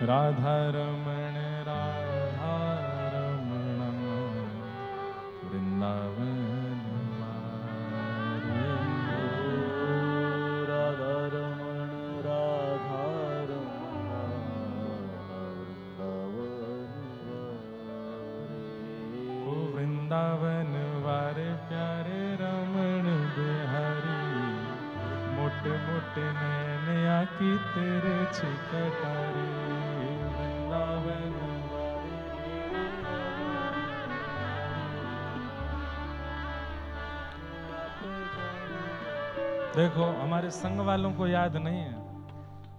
राधा रमण राधा रमण वृंदावन वारे। राधा रमण राधा रमण वृंदावन वारे प्यारे रमण बिहारी। मोटे मोटे नैन आँखी तेरे छिकटारी। वृंदावन देखो हमारे संग वालों को याद नहीं है,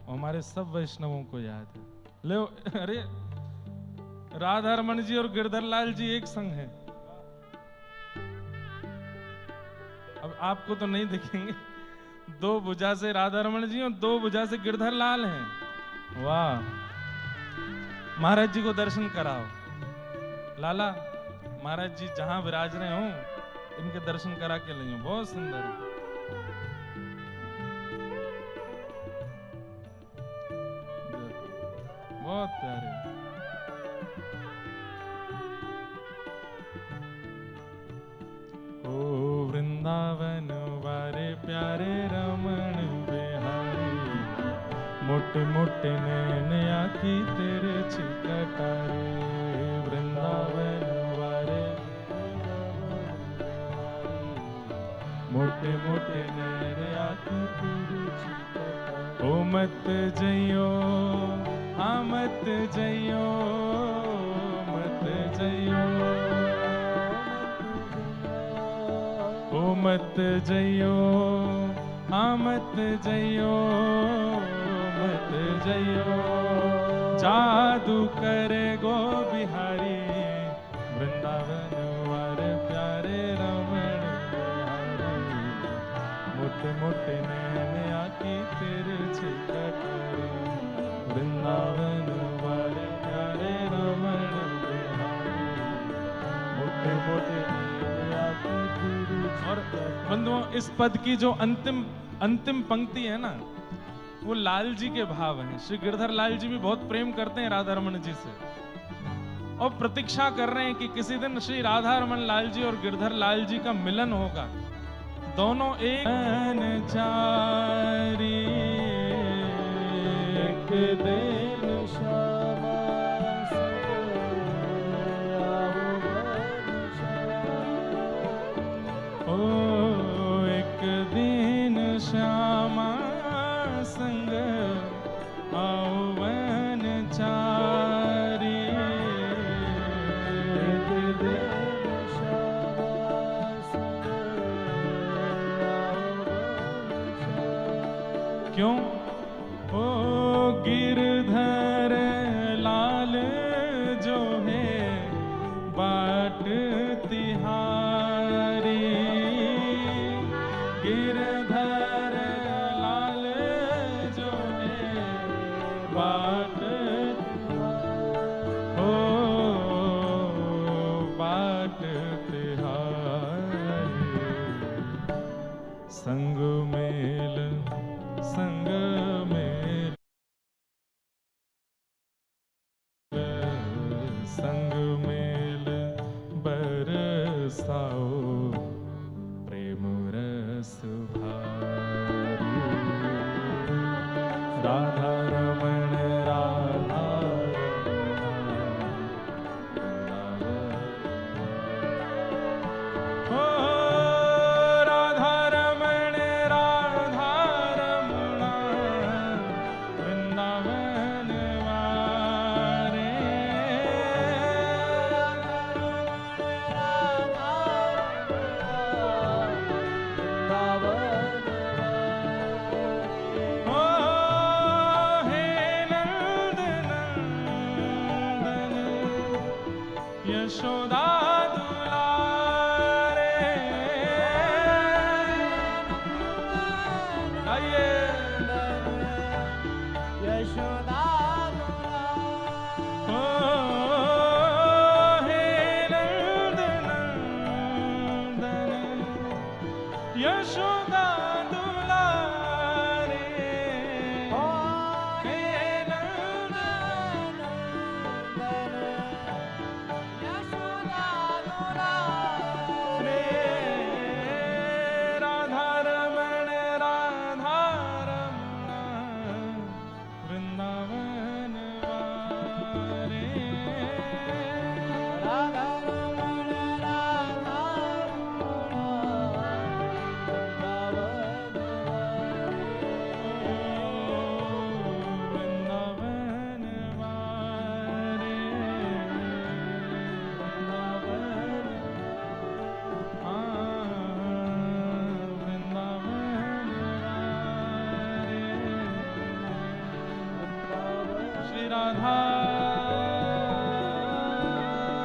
हमारे सब वैष्णवों को याद है। ले अरे राधा रमण जी और गिरधर लाल जी एक संग है। अब आपको तो नहीं दिखेंगे, दो भुजा से राधा रमण जी और दो भुजा से गिरधर लाल हैं। वाह, महाराज जी को दर्शन कराओ। लाला महाराज जी जहां विराज रहे हो इनके दर्शन करा के ले, बहुत सुंदर। बहुत प्यारे। ओ वृंदावन वारे प्यारे रमण बिहारी। मोटे मोटे नैन आँखी तेरे छिकटारे। वृंदावन वारे मोटे मोटे नैन आँखी तेरे छिकटारे। ओ मत जइयो हाँ मत जइयो, मत जइयो, ओ मत जइयो, हाँ मत जइयो, मत जइयो। जादू करे गो बिहारी। वृंदावन वारे प्यारे रमण बिहारी। मोटे मोटे नैन आँखी तेरे छिकटारे। वृंदावन वारे प्यारे रमण बिहारी। मोटे मोटे नैन आँखी तेरे। और बंधुओं इस पद की जो अंतिम पंक्ति है ना, वो लाल जी के भाव हैं। श्री गिरधर लाल जी भी बहुत प्रेम करते हैं राधा रमण जी से और प्रतीक्षा कर रहे हैं कि किसी दिन श्री राधा रमण लाल जी और गिरधर लाल जी का मिलन होगा। दोनों एक चारी दिन श्यामा ओ एक दिन श्यामा संग आओ वन चारी। एक दिन श्यामा संग आओ वन चारी। क्यों? ओ गिरधर लाल जो है बाट तिहारी। गिरधर लाल जो है बाट हो बाट तिहारी। संग मेल संग मेल संग मेल बरसाओ प्रेम रस भारी। राधा रमण राधा ओ राधा रमण राधा रमण वृंदावन वारे। ओ हे नंद नंदन यशोदा दुलारे। आइए यशोदा ओ हे नंद नंदन यशोदा दुलारे। हे नंद राधा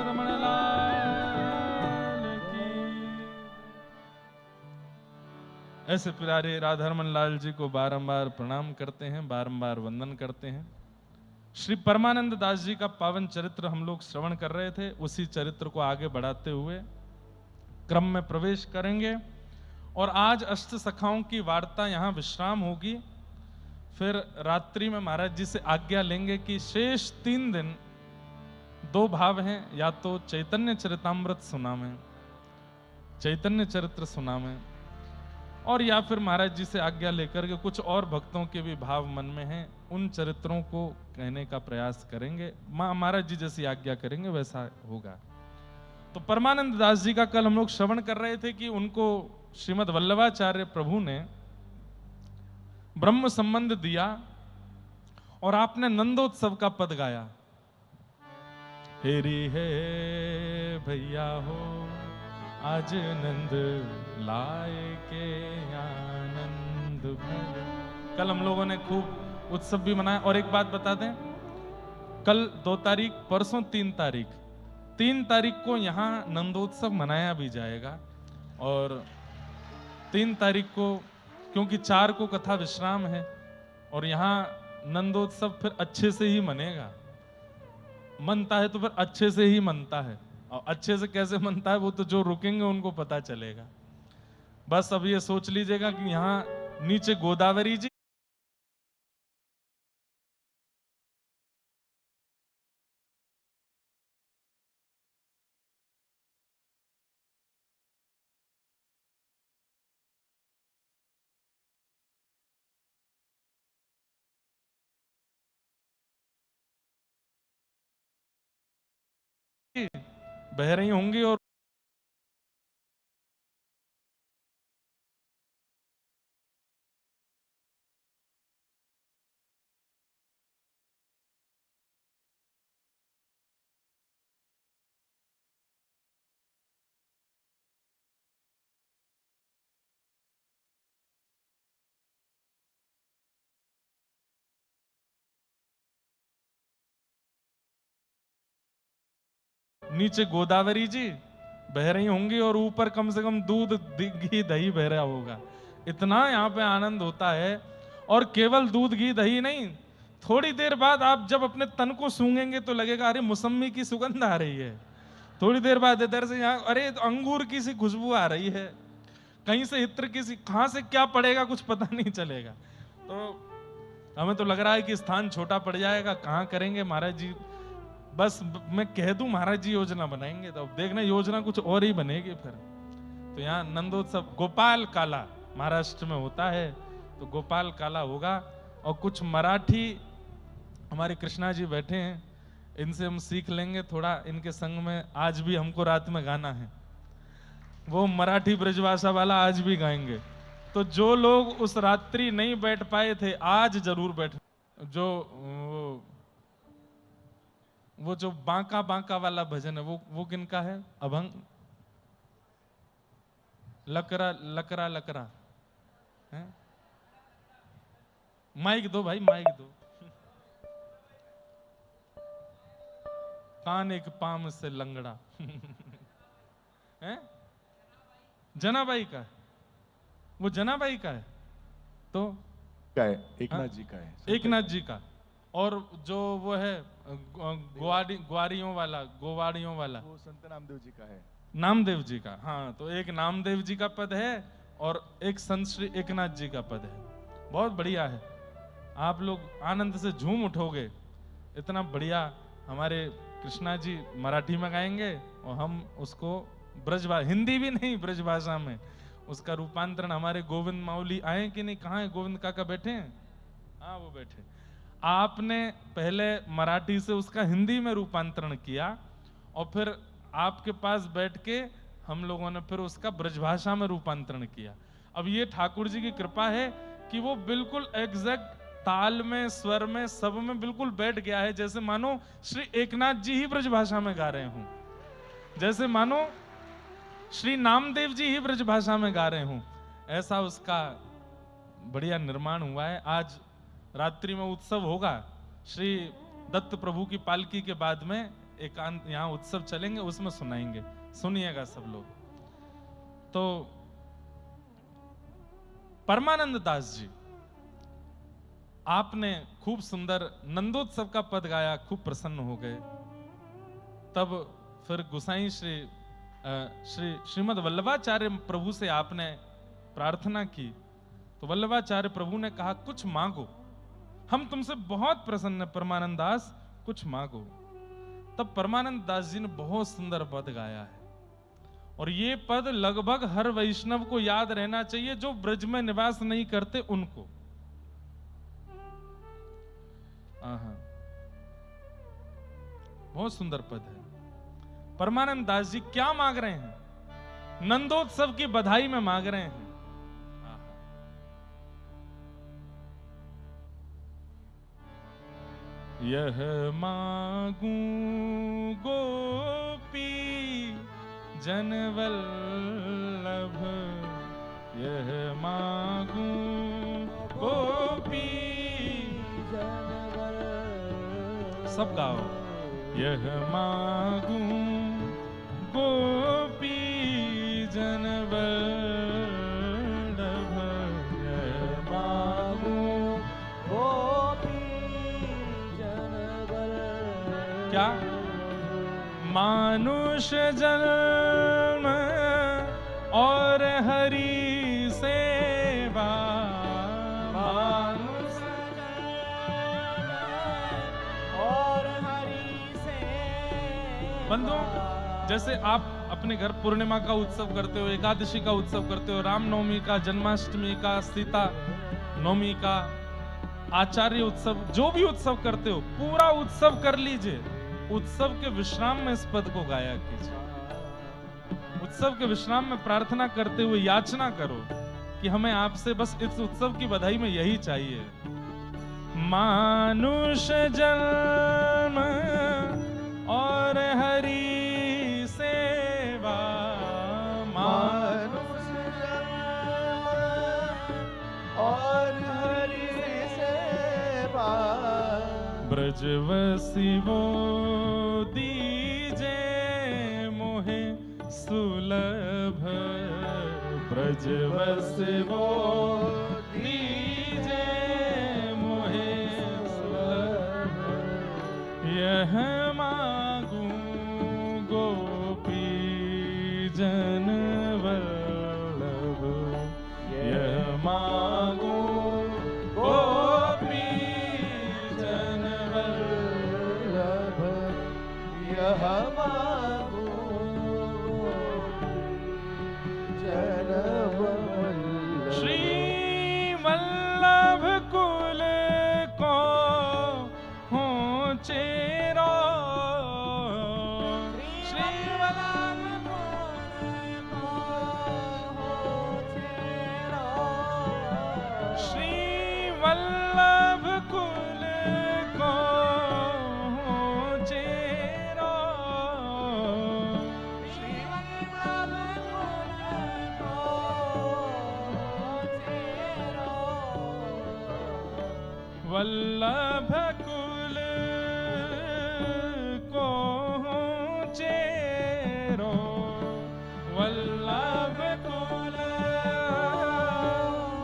रमण लाल की। ऐसे प्यारे राधा रमन लाल जी को बारंबार प्रणाम करते हैं, बारंबार वंदन करते हैं। श्री परमानंद दास जी का पावन चरित्र हम लोग श्रवण कर रहे थे, उसी चरित्र को आगे बढ़ाते हुए क्रम में प्रवेश करेंगे। और आज अष्ट सखाओं की वार्ता यहाँ विश्राम होगी। फिर रात्रि में महाराज जी से आज्ञा लेंगे कि शेष 3 दिन 2 भाव हैं, या तो चैतन्य चरितामृत सुनावें, चैतन्य चरित्र सुनावें, और या फिर महाराज जी से आज्ञा लेकर के कुछ और भक्तों के भी भाव मन में हैं, उन चरित्रों को कहने का प्रयास करेंगे। महाराज जी जैसी आज्ञा करेंगे वैसा होगा। तो परमानंद दास जी का कल हम लोग श्रवण कर रहे थे कि उनको श्रीमद् वल्लभाचार्य प्रभु ने ब्रह्म संबंध दिया और आपने नंदोत्सव का पद गाया। हेरी है भैया हो आज नंद लाए के आनंद भर। कल हम लोगों ने खूब उत्सव भी मनाया। और एक बात बता दें, कल 2 तारीख, परसों 3 तारीख, 3 तारीख को यहाँ नंदोत्सव मनाया भी जाएगा। और 3 तारीख को, क्योंकि 4 को कथा विश्राम है और यहाँ नंदोत्सव फिर अच्छे से ही मनेगा। मनता है तो फिर अच्छे से ही मनता है, और अच्छे से कैसे मनता है वो तो जो रुकेंगे उनको पता चलेगा। बस अब ये सोच लीजिएगा कि यहाँ नीचे गोदावरी जी, बह रही होंगी और नीचे गोदावरी जी बह रही होंगी और ऊपर कम से कम दूध घी दही बह रहा होगा। इतना यहाँ पे आनंद होता है। और केवल दूध घी दही नहीं, थोड़ी देर बाद आप जब अपने तन को सूंघेंगे तो लगेगा अरे मौसमी की सुगंध आ रही है। थोड़ी देर बाद इधर से यहाँ अरे तो अंगूर की सी खुशबू आ रही है, कहीं से इत्र की सी, कहां से क्या पड़ेगा कुछ पता नहीं चलेगा। तो हमें तो लग रहा है कि स्थान छोटा पड़ जाएगा, कहाँ करेंगे महाराज जी। बस मैं कह दूं महाराज जी योजना बनाएंगे तो अब देखना योजना कुछ और ही बनेगी फिर। तो यहाँ नंदोत्सव गोपाल काला महाराष्ट्र में होता है, तो गोपाल काला होगा। और कुछ मराठी हमारे कृष्णा जी बैठे हैं, इनसे हम सीख लेंगे थोड़ा। इनके संग में आज भी हमको रात में गाना है, वो मराठी ब्रजभाषा वाला आज भी गाएंगे। तो जो लोग उस रात्रि नहीं बैठ पाए थे आज जरूर बैठ। जो वो जो बांका बांका वाला भजन है वो किनका है? अभंग लकरा लकरा लकरा है? माइक दो भाई, माइक दो। कान एक पाम से लंगड़ा है? जनाबाई का है, वो जनाबाई का है। तो का है, एकनाथ जी का है, एकनाथ जी का। और जो वो है ग्वारियों वाला, गोवाड़ियों वाला, वो संत नामदेव जी का है। नामदेव जी का, हाँ। तो एक नामदेव जी का पद है और एक संत श्री एकनाथ जी का पद है। बहुत बढ़िया है, आप लोग आनंद से झूम उठोगे। इतना बढ़िया हमारे कृष्णा जी मराठी में गाएंगे और हम उसको हिंदी भी नहीं ब्रजभाषा में उसका रूपांतरण। हमारे गोविंद माउली आए कि नहीं? कहाँ है गोविंद काका? बैठे हैं, हाँ वो बैठे। आपने पहले मराठी से उसका हिंदी में रूपांतरण किया और फिर आपके पास बैठ के हम लोगों ने फिर उसका ब्रजभाषा में रूपांतरण किया। अब ये ठाकुर जी की कृपा है कि वो बिल्कुल एग्जैक्ट ताल में, स्वर में, सब में बिल्कुल बैठ गया है। जैसे मानो श्री एकनाथ जी ही ब्रजभाषा में गा रहे हों, जैसे मानो श्री नामदेव जी ही ब्रजभाषा में गा रहे हों, ऐसा उसका बढ़िया निर्माण हुआ है। आज रात्रि में उत्सव होगा। श्री दत्त प्रभु की पालकी के बाद में एकांत यहाँ उत्सव चलेंगे, उसमें सुनाएंगे, सुनिएगा सब लोग। तो परमानंद दास जी, आपने खूब सुंदर नंदोत्सव का पद गाया, खूब प्रसन्न हो गए। तब फिर गुसाई श्रीमद वल्लभाचार्य प्रभु से आपने प्रार्थना की, तो वल्लभाचार्य प्रभु ने कहा कुछ मांगो, हम तुमसे बहुत प्रसन्न है परमानंद दास, कुछ मांगो। तब परमानंद दास जी ने बहुत सुंदर पद गाया है, और ये पद लगभग हर वैष्णव को याद रहना चाहिए, जो ब्रज में निवास नहीं करते उनको। बहुत सुंदर पद है। परमानंद दास जी क्या मांग रहे हैं? नंदोत्सव की बधाई में मांग रहे हैं। यह मांगू गोपी जनवल्लभ, यह मांगू गोपी जनवल्लभ। सब गाओ। यह मांगू गोपी जनवल्लभ, यह मांगू गोपी जनवल्लभ। क्या? मानुष जन्म और हरि सेवा, मानुष जन्म और हरि सेवा। बंधुओं, जैसे आप अपने घर पूर्णिमा का उत्सव करते हो, एकादशी का उत्सव करते हो, रामनवमी का, जन्माष्टमी का, सीता नवमी का, आचार्य उत्सव, जो भी उत्सव करते हो, पूरा उत्सव कर लीजिए। उत्सव के विश्राम में इस पद को गाया कीजिए। उत्सव के विश्राम में प्रार्थना करते हुए याचना करो कि हमें आपसे बस इस उत्सव की बधाई में यही चाहिए। मानुष जन्म और हरि सेवा, मानुष जन्म और हरि सेवा। ब्रजवसी वो दीजे मोहे सुलभ, ब्रजवसी वो दीजे मोहे सुलभ। यह मांगू गोपी जनवल्लभ, यह मांगू गोपी जनवल्लभ, यह मांगू जनवल्लभ। श्री वल्लभ कुल को हो चेरो, श्री वल्लभ कुल को हो चेरो, श्री वल्लभ कुल को हो चेरो, श्री वल्लभ कुल को हो चेरो। वल्लभ कुल को हो चेरो, वल्लभ कुल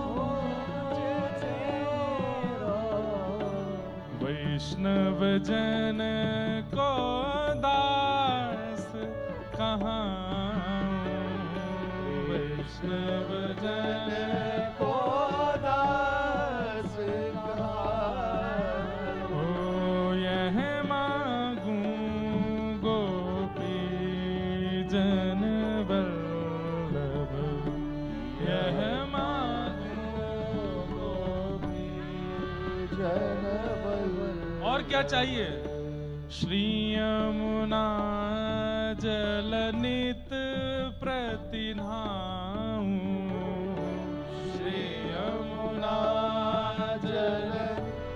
हो चेरो। वैष्णव जन को दास कहाँ, वैष्णव जन को दास कहाँ। ओ यह मांगू गोपी जनवल्लभ, यह मांगू गोपी जनवल्लभ। और क्या चाहिए? श्री यमुना जल नित प्रतिन्हाऊं, श्री यमुना जल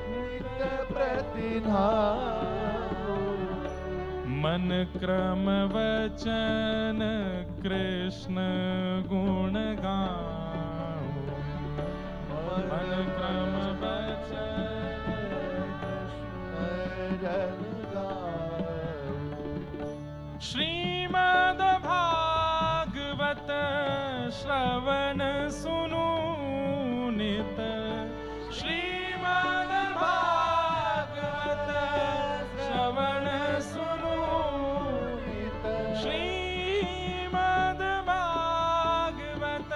नित प्रतिन्हाऊं। मन क्रम वचन कृष्ण गुण गाऊं, मन क्रम वचन कृष्ण श्रीमद् भागवत श्रवण सुनु नित, श्रीमद् भागवत श्रवण सुनु नित, श्रीमद् भागवत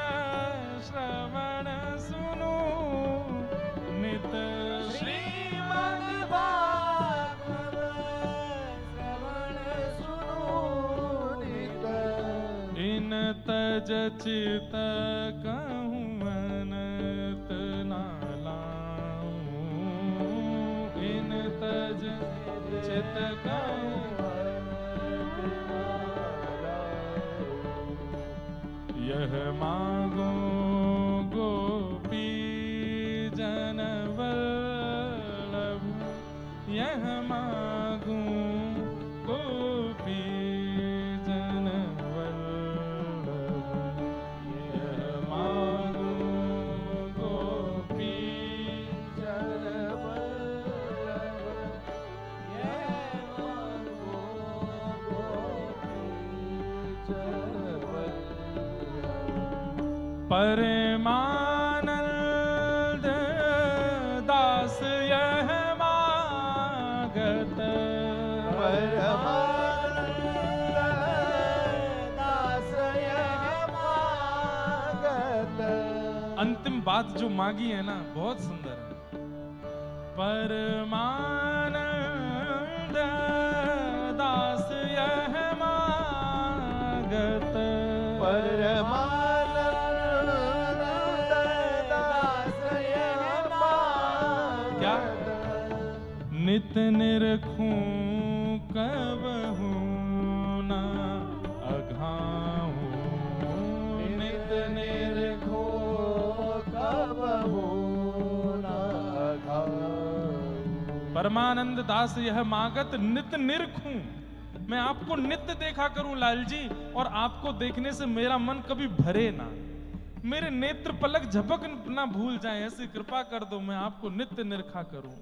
श्रवण सुनु नित, श्रीमद् भागवत श्रवण सुनु नित। इन तज चित कहूँ मनत ना लाऊं, इन तज चित कहूँ मनत ना लाऊं। यह मांगो गोपी जन वल्लभ, यह मांगू गोपी जन वल्लभ, यह मांगू गोपी जन वल्लभ, यह मांगू गोपी जन वल्लभ। परमानंद दास यह मागत, परमानंद दास यह मागत। अंतिम बात जो मांगी है ना बहुत सुंदर है। परमानंद दास यह मागत, परमानंद दास यह मागत। क्या? नित निरखूं कबहू ना अघाऊं, नित निरखूं कबहू ना अघाऊं। परमानंद दास यह मागत, नित निरखूं, मैं आपको नित्य देखा करूं लाल जी, और आपको देखने से मेरा मन कभी भरे ना, मेरे नेत्र पलक झपक ना भूल जाए, ऐसी कृपा कर दो मैं आपको नित्य निरखा करूं।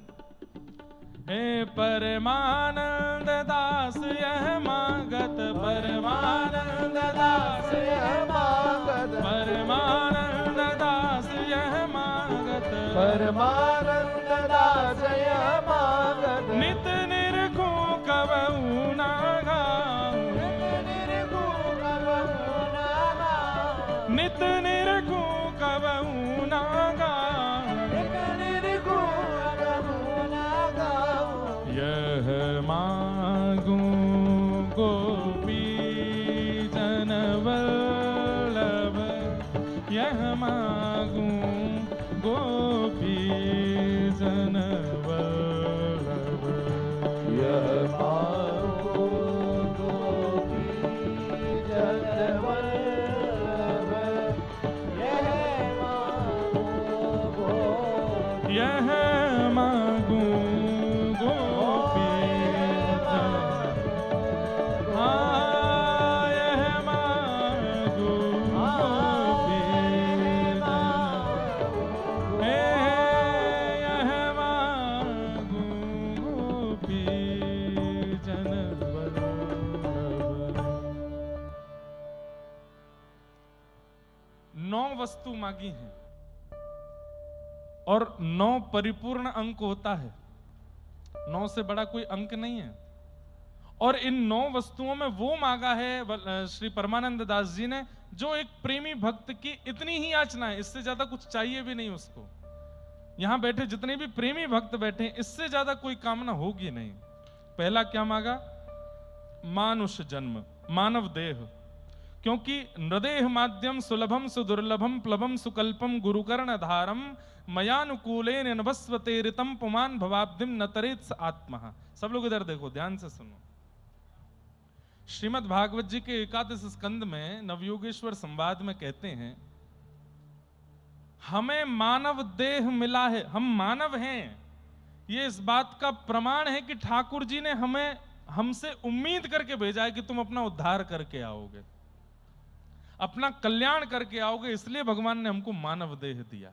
हे परमानंद दास यह मागत, परमानंद दास यह मागत, परमानंद दास यह मागत, परमानंद दास यह मागत। नित निरखूं कबहू ना गाऊं, नित निरखूं कबहू ना गाऊं, नित निरखूं कबहू ना गाऊं, नित निरखूं कबहू ना गाऊं। यह मांगूं गोपी जन वल्लभ, यह मांगूं गोपी जन वल्लभ, यह मांगो गोपी जन वल्लभ, यह मांगो गोपी, यह मांगूं गोपी जन, हाँ यह मांगूं गोपी जन, हे यह मांगूं गोपी जन वल्लभ। 9 वस्तु मांगी हैं और 9 परिपूर्ण अंक होता है, 9 से बड़ा कोई अंक नहीं है। और इन 9 वस्तुओं में वो मांगा है श्री परमानंद दास जी ने, जो एक प्रेमी भक्त की इतनी ही याचना है, इससे ज्यादा कुछ चाहिए भी नहीं उसको। यहां बैठे जितने भी प्रेमी भक्त बैठे, इससे ज्यादा कोई कामना होगी नहीं। पहला क्या मांगा? मानुष जन्म, मानव देह, क्योंकि नृदेह माध्यम सुलभम सुदुर्लभम प्लवम सुकल्पम गुरुकर्ण धारम मयानुकूलेन नभस्वते ऋतम पुमान भवाब्धिम न तरेत्स आत्मा। सब लोग इधर देखो, ध्यान से सुनो। श्रीमद् भागवत जी के 11 स्कंद में नवयोगेश्वर संवाद में कहते हैं, हमें मानव देह मिला है, हम मानव हैं। ये इस बात का प्रमाण है कि ठाकुर जी ने हमें हमसे उम्मीद करके भेजा है कि तुम अपना उद्धार करके आओगे, अपना कल्याण करके आओगे, इसलिए भगवान ने हमको मानव देह दिया।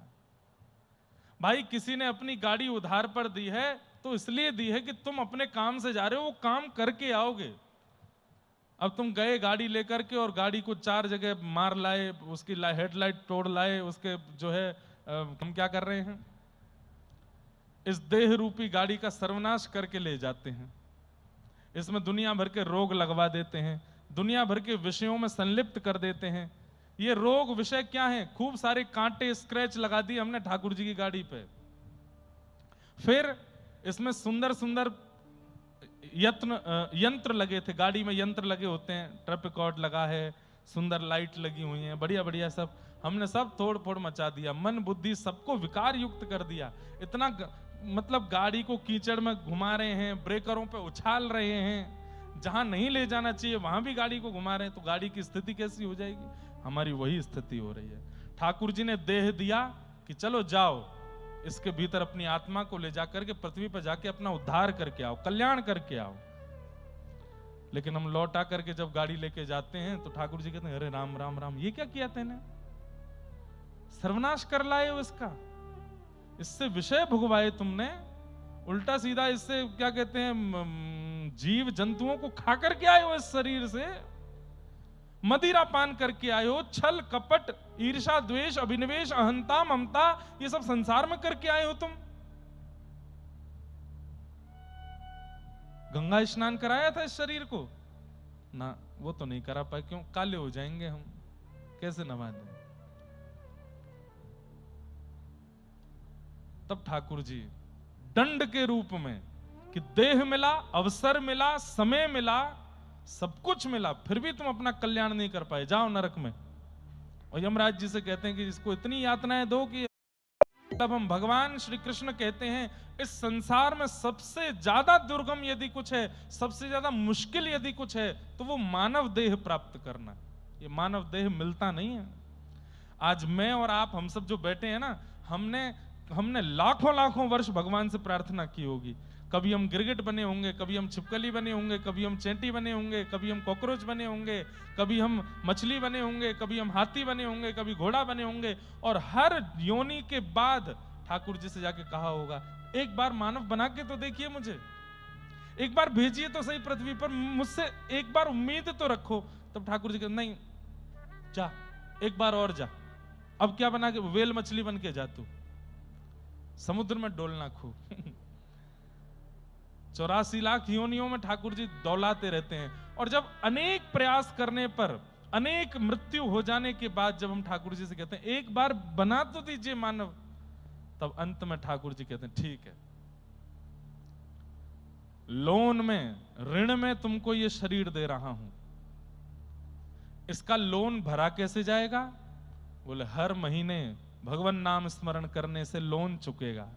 भाई किसी ने अपनी गाड़ी उधार पर दी है तो इसलिए दी है कि तुम अपने काम से जा रहे हो, वो काम करके आओगे। अब तुम गए गाड़ी लेकर के और गाड़ी को 4 जगह मार लाए, उसकी हेडलाइट तोड़ लाए, उसके जो है हम क्या कर रहे हैं, इस देह रूपी गाड़ी का सर्वनाश करके ले जाते हैं। इसमें दुनिया भर के रोग लगवा देते हैं, दुनिया भर के विषयों में संलिप्त कर देते हैं। ये रोग विषय क्या हैं? खूब सारे कांटे स्क्रैच लगा दिए हमने ठाकुर जी की गाड़ी पे। फिर इसमें सुंदर सुंदर यंत्र लगे थे, गाड़ी में यंत्र लगे होते हैं, ट्रैफिक कॉर्ड लगा है, सुंदर लाइट लगी हुई है, बढ़िया बढ़िया सब हमने सब तोड़ फोड़ मचा दिया, मन बुद्धि सबको विकार युक्त कर दिया। इतना मतलब गाड़ी को कीचड़ में घुमा रहे हैं, ब्रेकरों पे उछाल रहे हैं, जहां नहीं ले जाना चाहिए वहां भी गाड़ी को घुमा रहे हैं, तो गाड़ी की स्थिति कैसी हो जाएगी? हमारी वही स्थिति हो रही है। ठाकुर जी ने देह दिया कि चलो जाओ, इसके भीतर अपनी आत्मा को ले जाकर के पृथ्वी पर जाके अपना उद्धार करके आओ, कल्याण करके आओ। लेकिन हम लौट आकर के जब गाड़ी लेके जाते हैं तो ठाकुर जी कहते हैं, अरे राम राम राम, ये क्या किया तेने? सर्वनाश कर लाए हो इसका, इससे विषय भुगवाए तुमने, उल्टा सीधा इससे क्या कहते हैं, जीव जंतुओं को खा करके आए हो, इस शरीर से मदिरा पान करके आए हो, छल कपट ईर्षा द्वेष अभिनिवेश अहंता ममता ये सब संसार में करके आए हो तुम। गंगा स्नान कराया था इस शरीर को ना, वो तो नहीं करा पाए, क्यों? काले हो जाएंगे हम, कैसे नवा दें? तब ठाकुर जी दंड के रूप में कि देह मिला, अवसर मिला, समय मिला, सब कुछ मिला, फिर भी तुम अपना कल्याण नहीं कर पाए, जाओ नरक में। और यमराज जी से कहते हैं कि इसको इतनी यातनाएं दो कि तब हम भगवान श्री कृष्ण कहते हैं इस संसार में सबसे ज्यादा दुर्गम यदि कुछ है, सबसे ज्यादा मुश्किल यदि कुछ है, तो वो मानव देह प्राप्त करना। ये मानव देह मिलता नहीं है। आज मैं और आप, हम सब जो बैठे हैं ना, हमने लाखों लाखों वर्ष भगवान से प्रार्थना की होगी। कभी हम गिरगिट बने होंगे, कभी हम छिपकली बने होंगे, कभी हम चेंटी बने होंगे, कभी हम कॉकरोच बने होंगे, कभी हम मछली बने होंगे, कभी हम हाथी बने होंगे, कभी घोड़ा बने होंगे। और हर योनि के बाद ठाकुर जी से जाके कहा होगा, एक बार मानव बना के तो देखिए मुझे, एक बार भेजिए तो सही पृथ्वी पर, मुझसे एक बार उम्मीद तो रखो। तब ठाकुर जी कहते, नहीं जा, एक बार और जा। अब क्या बना के? वेल मछली बन के जा, तू समुद्र में डोलना खूब। 84 लाख योनियों में ठाकुर जी दौलाते रहते हैं। और जब अनेक प्रयास करने पर, अनेक मृत्यु हो जाने के बाद जब हम ठाकुर जी से कहते हैं एक बार बना तो दीजिए मानव, तब अंत में ठाकुर जी कहते हैं ठीक है, लोन में, ऋण में तुमको ये शरीर दे रहा हूं। इसका लोन भरा कैसे जाएगा? बोले हर महीने भगवान नाम स्मरण करने से लोन चुकेगा।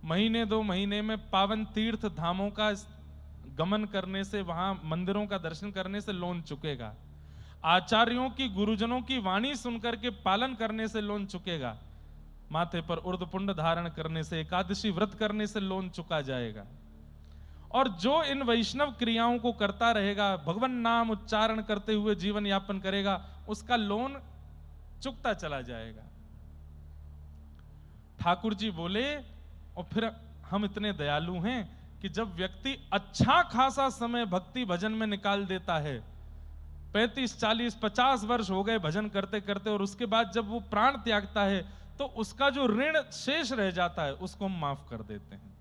महीने 2 महीने में पावन तीर्थ धामों का गमन करने से, वहां मंदिरों का दर्शन करने से लोन चुकेगा। आचार्यों की, गुरुजनों की वाणी सुनकर के पालन करने से लोन चुकेगा। माथे पर उर्ध्वपुंड धारण करने से, एकादशी व्रत करने से लोन चुका जाएगा। और जो इन वैष्णव क्रियाओं को करता रहेगा, भगवान नाम उच्चारण करते हुए जीवन यापन करेगा, उसका लोन चुकता चला जाएगा। ठाकुर जी बोले, और फिर हम इतने दयालु हैं कि जब व्यक्ति अच्छा खासा समय भक्ति भजन में निकाल देता है, 35, 40, 50 वर्ष हो गए भजन करते करते, और उसके बाद जब वो प्राण त्यागता है, तो उसका जो ऋण शेष रह जाता है उसको हम माफ कर देते हैं।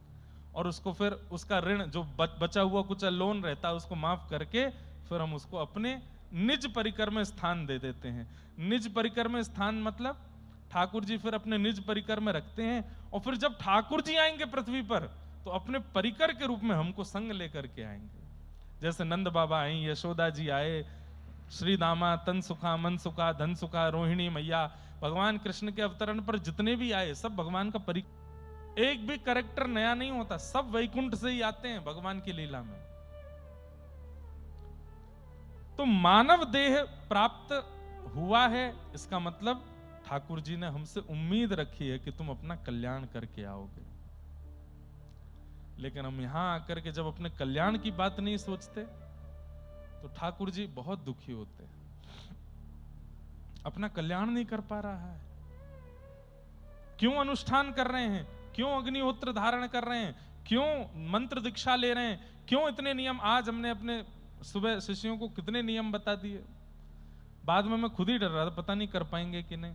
और उसको फिर उसका ऋण जो बचा हुआ कुछ लोन रहता है उसको माफ करके फिर हम उसको अपने निज परिकर में स्थान दे देते हैं। निज परिकर में स्थान मतलब ठाकुर जी फिर अपने निज परिकर में रखते हैं। और फिर जब ठाकुर जी आएंगे पृथ्वी पर, तो अपने परिकर के रूप में हमको संग लेकर के आएंगे। जैसे नंद बाबा आई, यशोदा जी आए, श्री दामा, तन सुखा, मन सुखा, धन सुखा, रोहिणी मैया, भगवान कृष्ण के अवतरण पर जितने भी आए सब भगवान का परिकर। एक भी कैरेक्टर नया नहीं होता, सब वैकुंठ से ही आते हैं भगवान की लीला में। तो मानव देह प्राप्त हुआ है, इसका मतलब ठाकुर जी ने हमसे उम्मीद रखी है कि तुम अपना कल्याण करके आओगे। लेकिन हम यहां आकर के जब अपने कल्याण की बात नहीं सोचते, तो ठाकुर जी बहुत दुखी होते हैं। अपना कल्याण नहीं कर पा रहा है, क्यों अनुष्ठान कर रहे हैं, क्यों अग्निहोत्र धारण कर रहे हैं, क्यों मंत्र दीक्षा ले रहे हैं, क्यों इतने नियम। आज हमने अपने सुबह शिष्यों को कितने नियम बता दिए, बाद में मैं खुद ही डर रहा था पता नहीं कर पाएंगे कि नहीं,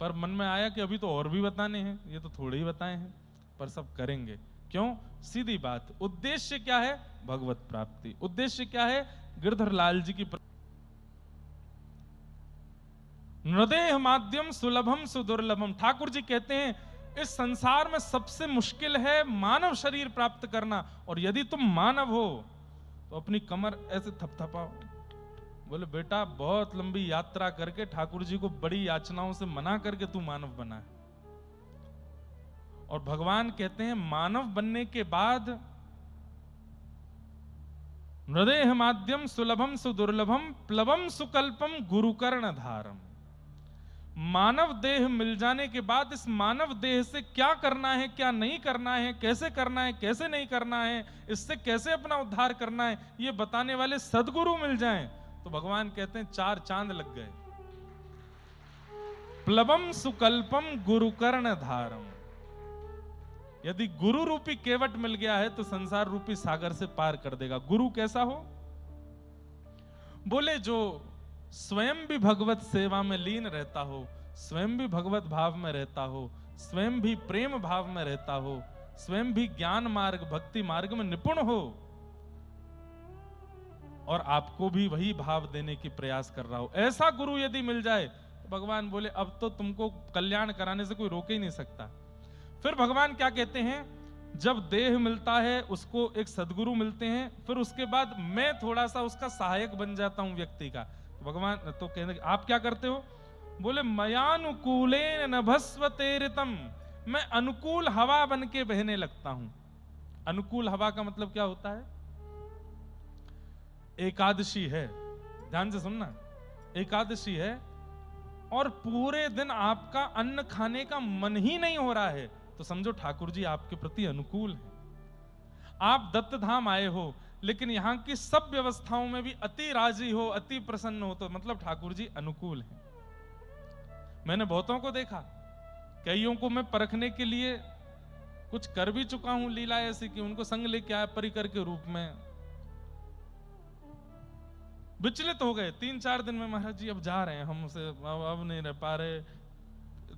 पर मन में आया कि अभी तो और भी बताने हैं, ये तो थोड़े ही बताए हैं, पर सब करेंगे। क्यों? सीधी बात, उद्देश्य क्या है? भगवत प्राप्ति। उद्देश्य क्या है? गिरधर लाल जी की नृदेह माध्यम सुलभम सुदुर्लभम। ठाकुर जी कहते हैं इस संसार में सबसे मुश्किल है मानव शरीर प्राप्त करना, और यदि तुम मानव हो तो अपनी कमर ऐसे थपथपाओ। बोले बेटा बहुत लंबी यात्रा करके ठाकुर जी को बड़ी याचनाओं से मना करके तू मानव बना है। और भगवान कहते हैं मानव बनने के बाद नृदेह माध्यम सुलभम सुदुर्लभम प्लवम सुकल्पम गुरुकर्ण धारम। मानव देह मिल जाने के बाद इस मानव देह से क्या करना है, क्या नहीं करना है, कैसे करना है, कैसे नहीं करना है, इससे कैसे अपना उद्धार करना है, ये बताने वाले सद्गुरु मिल जाएं तो भगवान कहते हैं 4 चांद लग गए। प्लवम सुकल्पम गुरुकर्ण धारम। यदि गुरु रूपी केवट मिल गया है तो संसार रूपी सागर से पार कर देगा। गुरु कैसा हो? बोले जो स्वयं भी भगवत सेवा में लीन रहता हो, स्वयं भी भगवत भाव में रहता हो, स्वयं भी प्रेम भाव में रहता हो, स्वयं भी ज्ञान मार्ग भक्ति मार्ग में निपुण हो, और आपको भी वही भाव देने की प्रयास कर रहा हो, ऐसा गुरु यदि मिल जाए तो भगवान बोले अब तो तुमको कल्याण कराने से कोई रोक ही नहीं सकता। फिर भगवान क्या कहते हैं, जब देह मिलता है उसको एक सद्गुरु मिलते हैं, फिर उसके बाद मैं थोड़ा सा उसका सहायक बन जाता हूं व्यक्ति का। तो भगवान तो कहते आप क्या करते हो? बोले मयानुकूलेन नभस्वतेरितम। मैं अनुकूल हवा बन के बहने लगता हूं। अनुकूल हवा का मतलब क्या होता है? एकादशी है, ध्यान से सुनना, एकादशी है और पूरे दिन आपका अन्न खाने का मन ही नहीं हो रहा है तो समझो ठाकुर जी आपके प्रति अनुकूल हैं। आप दत्त धाम आए हो लेकिन यहां की सब व्यवस्थाओं में भी अति राजी हो, अति प्रसन्न हो, तो मतलब ठाकुर जी अनुकूल हैं। मैंने बहुतों को देखा, कईयों को मैं परखने के लिए कुछ कर भी चुका हूं, लीला ऐसी कि उनको संग लेके आया परिकर के रूप में, विचलित हो गए 3-4 दिन में, महाराज जी अब जा रहे हैं हमसे, अब नहीं रह पा रहे,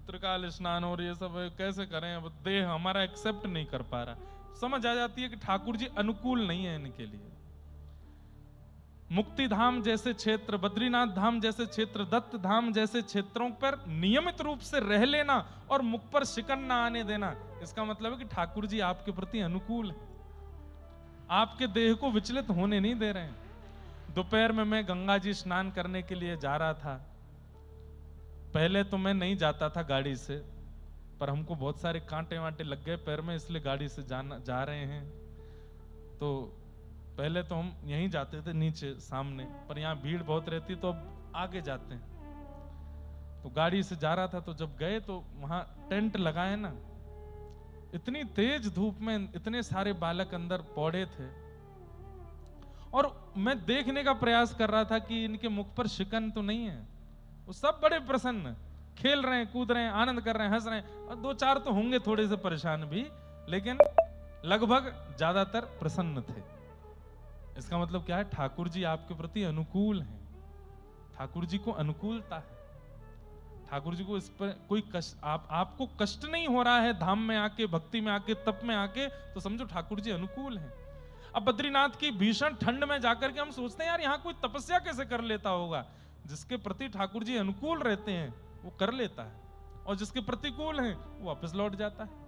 त्रिकाल स्नान और ये सब कैसे करें, अब देह हमारा एक्सेप्ट नहीं कर पा रहा। समझ आ जाती है कि ठाकुर जी अनुकूल नहीं है इनके लिए। मुक्ति धाम जैसे क्षेत्र, बद्रीनाथ धाम जैसे क्षेत्र, दत्त धाम जैसे क्षेत्रों पर नियमित रूप से रह लेना और मुख पर शिकन ना आने देना, इसका मतलब है कि ठाकुर जी आपके प्रति अनुकूल है, आपके देह को विचलित होने नहीं दे रहे हैं। दोपहर में मैं गंगा जी स्नान करने के लिए जा रहा था। पहले तो मैं नहीं जाता था गाड़ी से, पर हमको बहुत सारे कांटे वांटे लग गए पैर में, इसलिए गाड़ी से जा रहे हैं। तो पहले तो हम यहीं जाते थे नीचे सामने, पर यहाँ भीड़ बहुत रहती तो अब आगे जाते हैं। तो गाड़ी से जा रहा था, तो जब गए तो वहां टेंट लगाए ना, इतनी तेज धूप में इतने सारे बालक अंदर पौड़े थे और मैं देखने का प्रयास कर रहा था कि इनके मुख पर शिकन तो नहीं है। वो सब बड़े प्रसन्न, खेल रहे हैं, कूद रहे हैं, आनंद कर रहे हैं, हंस रहे हैं, और 2-4 तो होंगे थोड़े से परेशान भी, लेकिन लगभग ज्यादातर प्रसन्न थे। इसका मतलब क्या है? ठाकुर जी आपके प्रति अनुकूल हैं, ठाकुर जी को अनुकूलता है, ठाकुर जी को इस पर कोई कष्ट, आपको कष्ट नहीं हो रहा है धाम में आके, भक्ति में आके, तप में आके, तो समझो ठाकुर जी अनुकूल हैं। अब बद्रीनाथ की भीषण ठंड में जाकर के हम सोचते हैं यार यहाँ कोई तपस्या कैसे कर लेता होगा। जिसके प्रति ठाकुर जी अनुकूल रहते हैं वो कर लेता है, और जिसके प्रतिकूल हैं वो वापस लौट जाता है।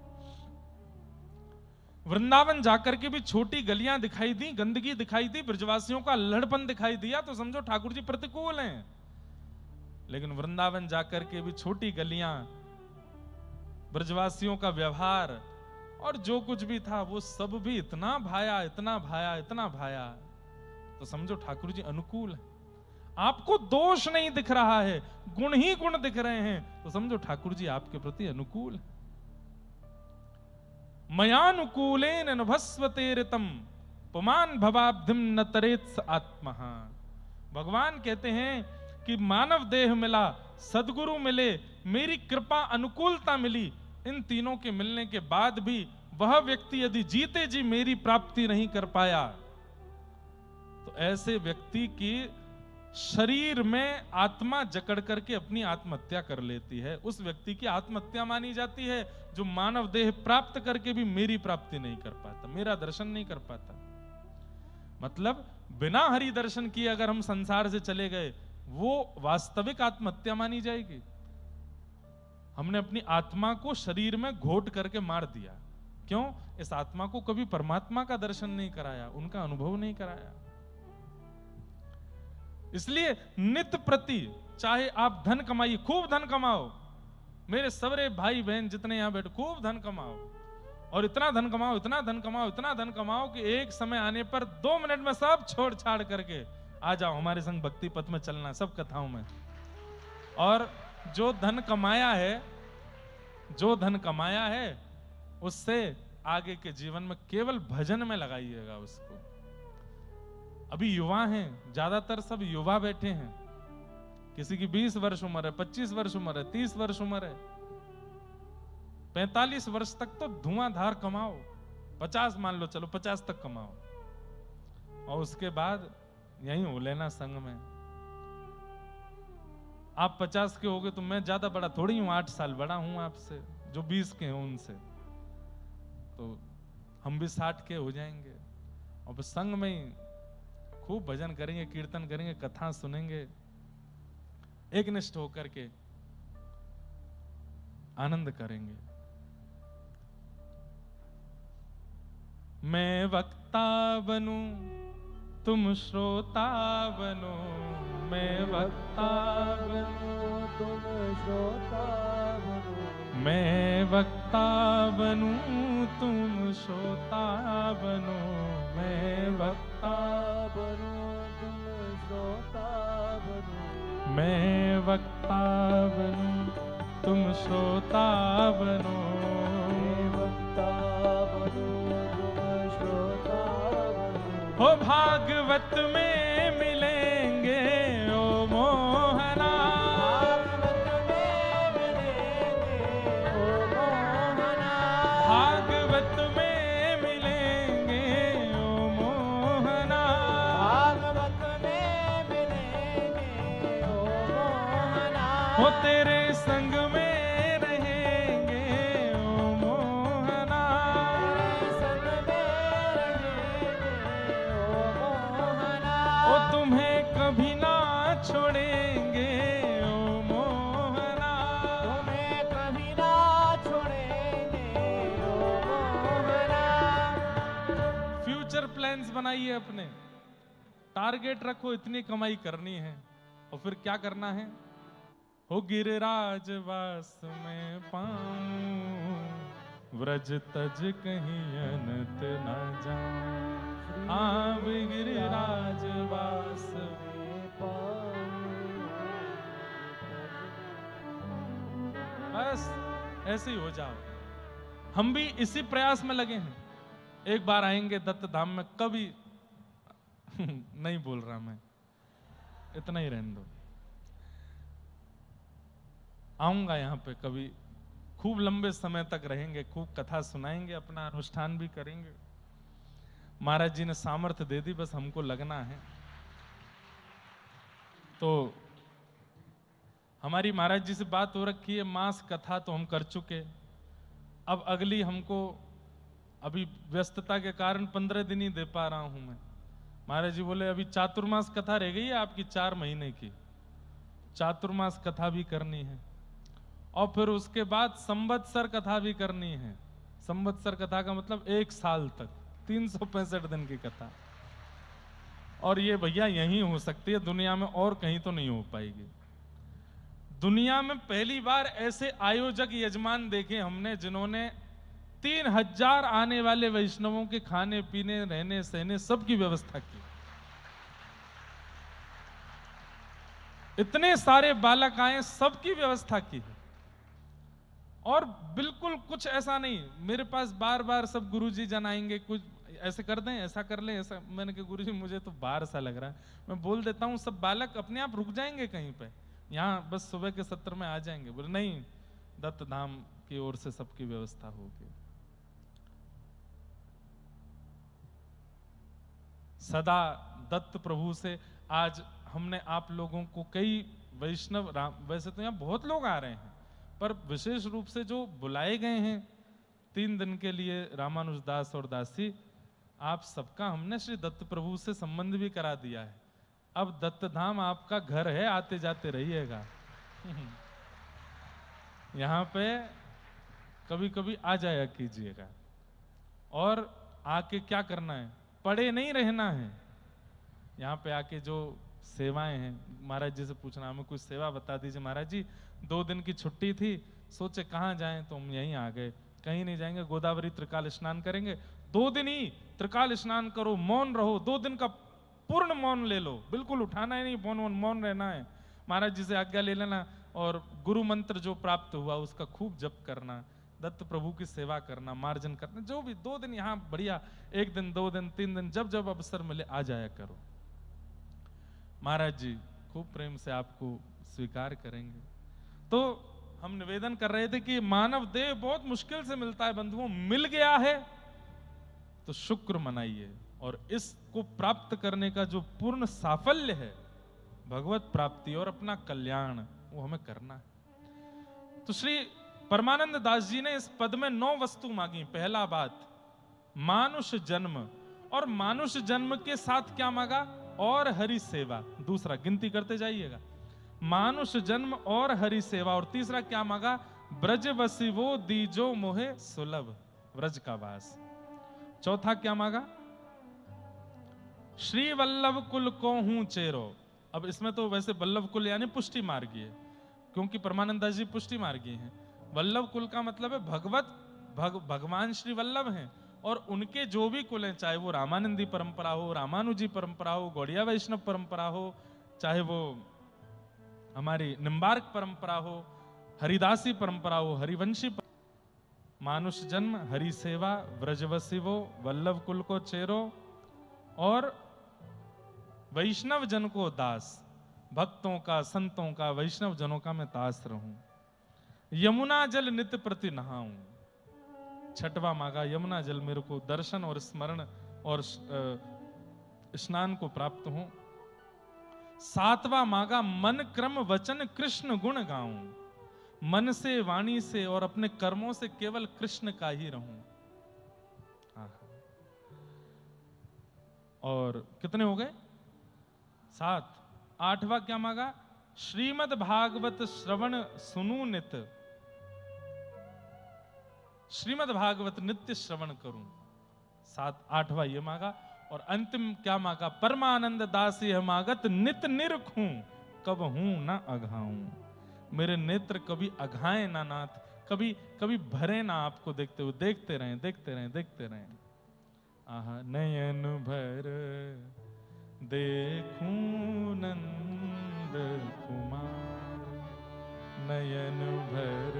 वृंदावन जाकर के भी छोटी गलियां दिखाई दी, गंदगी दिखाई दी, ब्रजवासियों का लड़पन दिखाई दिया, तो समझो ठाकुर जी प्रतिकूल हैं। लेकिन वृंदावन जाकर के भी छोटी गलियां, ब्रजवासियों का व्यवहार और जो कुछ भी था वो सब भी इतना भाया, इतना भाया, इतना भाया, तो समझो ठाकुर जी अनुकूल है। आपको दोष नहीं दिख रहा है, गुण ही गुण दिख रहे हैं, तो समझो ठाकुर जी आपके प्रति अनुकूल है। मयानुकूलेन नभस्वतेरितम पुमान भवाब्धिम न तरेत्स आत्मः। भगवान कहते हैं कि मानव देह मिला, सदगुरु मिले, मेरी कृपा अनुकूलता मिली, इन तीनों के मिलने के बाद भी वह व्यक्ति यदि जीते जी मेरी प्राप्ति नहीं कर पाया तो ऐसे व्यक्ति की शरीर में आत्मा जकड़ करके अपनी आत्महत्या कर लेती है। उस व्यक्ति की आत्महत्या मानी जाती है जो मानव देह प्राप्त करके भी मेरी प्राप्ति नहीं कर पाता, मेरा दर्शन नहीं कर पाता। मतलब बिना हरि दर्शन किए अगर हम संसार से चले गए वो वास्तविक आत्महत्या मानी जाएगी। हमने अपनी आत्मा को शरीर में घोट करके मार दिया। क्यों? इस आत्मा को कभी परमात्मा का दर्शन नहीं कराया, उनका अनुभव नहीं कराया। इसलिए नित्य प्रति चाहे आप धन कमाइए, खूब धन कमाओ, मेरे सबरे भाई बहन जितने यहां बैठे खूब धन कमाओ, और इतना धन कमाओ, इतना धन कमाओ, इतना धन कमाओ कि एक समय आने पर 2 मिनट में सब छोड़ छाड़ करके आ जाओ हमारे संग भक्ति पथ में चलना, सब कथाओं में। और जो धन कमाया है उससे आगे के जीवन में केवल भजन में लगाइएगा उसको। अभी युवा हैं, ज्यादातर सब युवा बैठे हैं, किसी की 20 वर्ष उम्र है, 25 वर्ष उम्र है, 30 वर्ष उम्र है, 45 वर्ष तक तो धुआंधार कमाओ, 50 मान लो, चलो 50 तक कमाओ, और उसके बाद यहीं हो लेना संग में। आप 50 के हो गए तो मैं ज्यादा बड़ा थोड़ी हूं, 8 साल बड़ा हूं आपसे, जो 20 के हैं उनसे, तो हम भी 60 के हो जाएंगे, और संग में ही खूब भजन करेंगे, कीर्तन करेंगे, कथा सुनेंगे, एकनिष्ठ होकर के आनंद करेंगे। मैं वक्ता बनूं तुम श्रोता बनो, मैं वक्ता बनूं तुम श्रोता बनो, मैं वक्ता बनूं तुम श्रोता बनो, मैं वक्ता बनूं तुम श्रोता बनो, मैं वक्ता बनूं तुम श्रोता बनो, मैं वक्ता बनूं तुम श्रोता बनो। हो भागवत में मिलेंगे ओ मोहना, भागवत में मिलेंगे ओ मोहना, भागवत में मिलेंगे ओ मोहना, भागवत में मिलेंगे ओ मोहना, हो तेरे संग में रहेंगे ओ मोहना, तेरे संग में रहेंगे ओ मोहना, ओ तुम्हें कभी ना छोड़ेंगे ओ मोहना, तुम्हें कभी ना छोड़ेंगे ओ मोहना। फ्यूचर प्लान्स बनाइए अपने, टारगेट रखो, इतनी कमाई करनी है, और फिर क्या करना है? हो गिरिराज वास में पाऊं, व्रज तज कहीं अनंत न जाऊं, हाँ गिरिराज वास में बस ऐसे ही हो जाओ। हम भी इसी प्रयास में लगे हैं, एक बार आएंगे दत्त धाम में, कभी नहीं बोल रहा मैं, इतना ही रहने दो, आऊंगा यहाँ पे कभी, खूब लंबे समय तक रहेंगे, खूब कथा सुनाएंगे, अपना अनुष्ठान भी करेंगे। महाराज जी ने सामर्थ्य दे दी, बस हमको लगना है। तो हमारी महाराज जी से बात हो रखी है, मास कथा तो हम कर चुके, अब अगली हमको अभी व्यस्तता के कारण 15 दिन ही दे पा रहा हूं मैं। महाराज जी बोले अभी चातुर्मास कथा रह गई है आपकी 4 महीने की, चातुर्मास कथा भी करनी है, और फिर उसके बाद संवत्सर कथा भी करनी है। संवत्सर कथा का मतलब 1 साल तक 365 दिन की कथा, और ये भैया यहीं हो सकती है, दुनिया में और कहीं तो नहीं हो पाएगी। दुनिया में पहली बार ऐसे आयोजक यजमान देखे हमने जिन्होंने 3000 आने वाले वैष्णवों के खाने पीने रहने सहने सबकी व्यवस्था की। इतने सारे बालक आए, सबकी व्यवस्था की है, और बिल्कुल कुछ ऐसा नहीं। मेरे पास बार बार सब गुरुजी जन आएंगे, कुछ ऐसे कर दें, ऐसा कर लें, ऐसा। मैंने कहा गुरुजी मुझे तो बाहर सा लग रहा है, मैं बोल देता हूँ सब बालक अपने आप रुक जाएंगे कहीं पे, यहाँ बस सुबह के सत्र में आ जाएंगे। बोले नहीं, दत्त धाम की ओर से सबकी व्यवस्था होगी। सदा दत्त प्रभु से आज हमने आप लोगों को कई वैष्णव वैसे तो यहाँ बहुत लोग आ रहे हैं, पर विशेष रूप से जो बुलाए गए हैं 3 दिन के लिए रामानुज दास और दासी, आप सबका हमने श्री दत्त प्रभु से संबंध भी करा दिया है। अब दत्त धाम आपका घर है, आते जाते रहिएगा। यहाँ पे कभी कभी आ जाया कीजिएगा। और आके क्या करना है, पड़े नहीं रहना है। यहाँ पे आके जो सेवाएं हैं, महाराज जी से पूछना हमें कुछ सेवा बता दीजिए। महाराज जी 2 दिन की छुट्टी थी, सोचे कहाँ जाएं, तो हम यहीं आ गए। कहीं नहीं जाएंगे, गोदावरी त्रिकाल स्नान करेंगे। 2 दिन ही त्रिकाल स्नान करो, मौन रहो, 2 दिन का पूर्ण मौन ले लो, बिल्कुल उठाना ही नहीं, मौन रहना है। महाराज जी से आज्ञा ले लेना और गुरु मंत्र जो प्राप्त हुआ उसका खूब जप करना, दत्त प्रभु की सेवा करना, मार्जन करना, जो भी 2 दिन यहाँ बढ़िया, 1 दिन 2 दिन 3 दिन जब जब अवसर मिले आ जाया करो। महाराज जी खूब प्रेम से आपको स्वीकार करेंगे। तो हम निवेदन कर रहे थे कि मानव देह बहुत मुश्किल से मिलता है बंधुओं, मिल गया है तो शुक्र मनाइए, और इसको प्राप्त करने का जो पूर्ण साफल्य है, भगवत प्राप्ति और अपना कल्याण, वो हमें करना है। तो श्री परमानंद दास जी ने इस पद में 9 वस्तु मांगी। पहला बात मानुष जन्म, और मानुष जन्म के साथ क्या मांगा, और हरि सेवा। दूसरा गिनती करते जाइएगा, मानुष जन्म और हरि सेवा। और तीसरा क्या मांगा, ब्रज वसिवो दीजो मोहे सुलभ, ब्रज का वास। चौथा क्या मांगा, श्री वल्लभ कुल को हूं चेरो। अब इसमें तो वैसे वल्लभ कुल यानी पुष्टि मार्गी है, क्योंकि परमानंद दास जी पुष्टि मार्गी हैं। वल्लभ कुल का मतलब है भगवान श्री वल्लभ हैं, और उनके जो भी कुल हैं, चाहे वो रामानंदी परंपरा हो, रामानुजी परंपरा हो, गौड़िया वैष्णव परंपरा हो, चाहे वो हमारी निम्बार्क परंपरा हो, हरिदासी परंपरा हो, हरिवंशी मानुष जन्म, हरि सेवा, व्रजवसिवो, वल्लभ कुल को चेरो, और वैष्णव जन को दास। भक्तों का, संतों का, वैष्णव जनों का मैं दास रहूं। यमुना जल नित्य प्रति नहाऊं। छठवां मांगा, यमुना जल मेरे को दर्शन और स्मरण और स्नान को प्राप्त हो। 7वां मांगा, मन क्रम वचन कृष्ण गुण गाऊं। मन से, वाणी से और अपने कर्मों से केवल कृष्ण का ही रहूं। और कितने हो गए, 7। 8वां क्या मांगा, श्रीमद् भागवत श्रवण सुनू नित, श्रीमद् भागवत नित्य श्रवण करूं। 8वां ये मांगा। और अंतिम क्या मांगा, परमानंद दास यह मागत नित निरखूं, कब हूं ना अघाऊं। मेरे नेत्र कभी अघाए ना नाथ, कभी कभी भरे ना आपको देखते हुए, देखते रहें, देखते रहें, देखते रहें। आहा, नयन भर देखूं नंद कुमार, नयन भर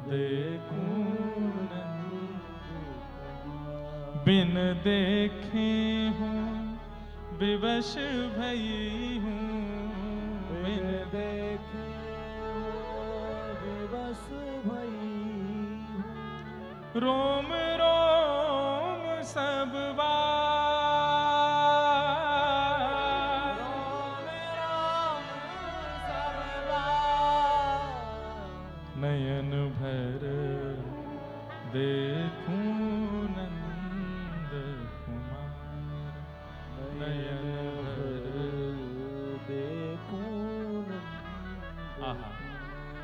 देखूं नंद, बिन देखे हूँ विवश भई हूँ, बिन देखे विवश भई हूँ। रोम रोम सब नयन भर देखूं नंद कुमार, नयन भर देखूं। आहा,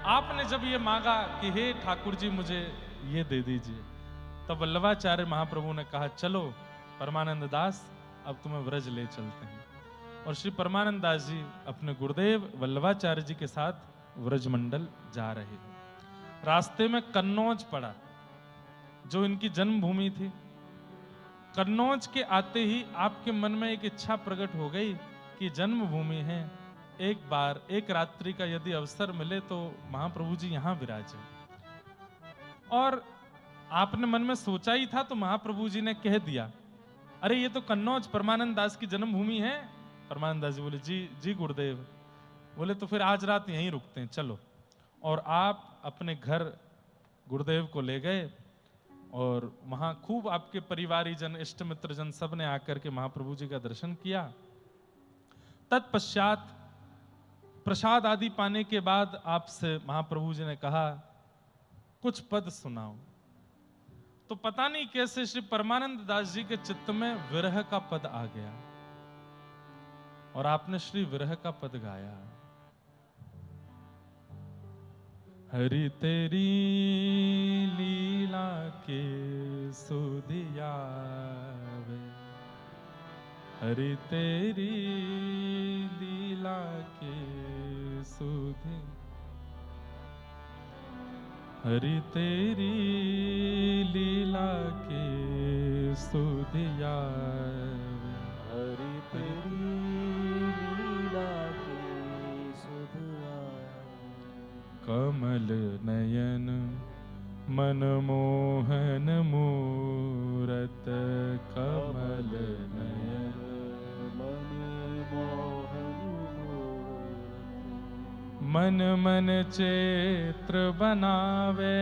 आपने जब ये मांगा कि हे ठाकुर जी मुझे ये दे दीजिए, तब वल्लभाचार्य महाप्रभु ने कहा, चलो परमानंद दास अब तुम्हें व्रज ले चलते हैं। और श्री परमानंद दास जी अपने गुरुदेव वल्लभाचार्य जी के साथ व्रजमंडल जा रहे हैं। रास्ते में कन्नौज पड़ा, जो इनकी जन्मभूमि थी। कन्नौज के आते ही आपके मन में एक इच्छा प्रकट हो गई कि जन्मभूमि है, एक बार एक रात्रि का यदि अवसर मिले तो महाप्रभु जी यहां विराजे। और आपने मन में सोचा ही था, तो महाप्रभु जी ने कह दिया, अरे ये तो कन्नौज परमानंद दास की जन्मभूमि है। परमानंद दास जी बोले, जी गुरुदेव। बोले तो फिर आज रात यहीं रुकते हैं, चलो। और आप अपने घर गुरुदेव को ले गए। और वहां खूब आपके परिवारीजन, इष्ट मित्र जन सब ने आकर के महाप्रभु जी का दर्शन किया। तत्पश्चात प्रसाद आदि पाने के बाद आपसे महाप्रभु जी ने कहा कुछ पद सुनाओ। तो पता नहीं कैसे श्री परमानंद दास जी के चित्त में विरह का पद आ गया और आपने श्री विरह का पद गाया। हरि तेरी लीला के सुधियावे, हरि तेरी लीला के सुधि, हरि तेरी लीला के सुधियावे, हरि तेरी लीला के सुध आवे। कमल नयन मनमोहन मूरत, कमल नयन मन मन चित्र बनावे,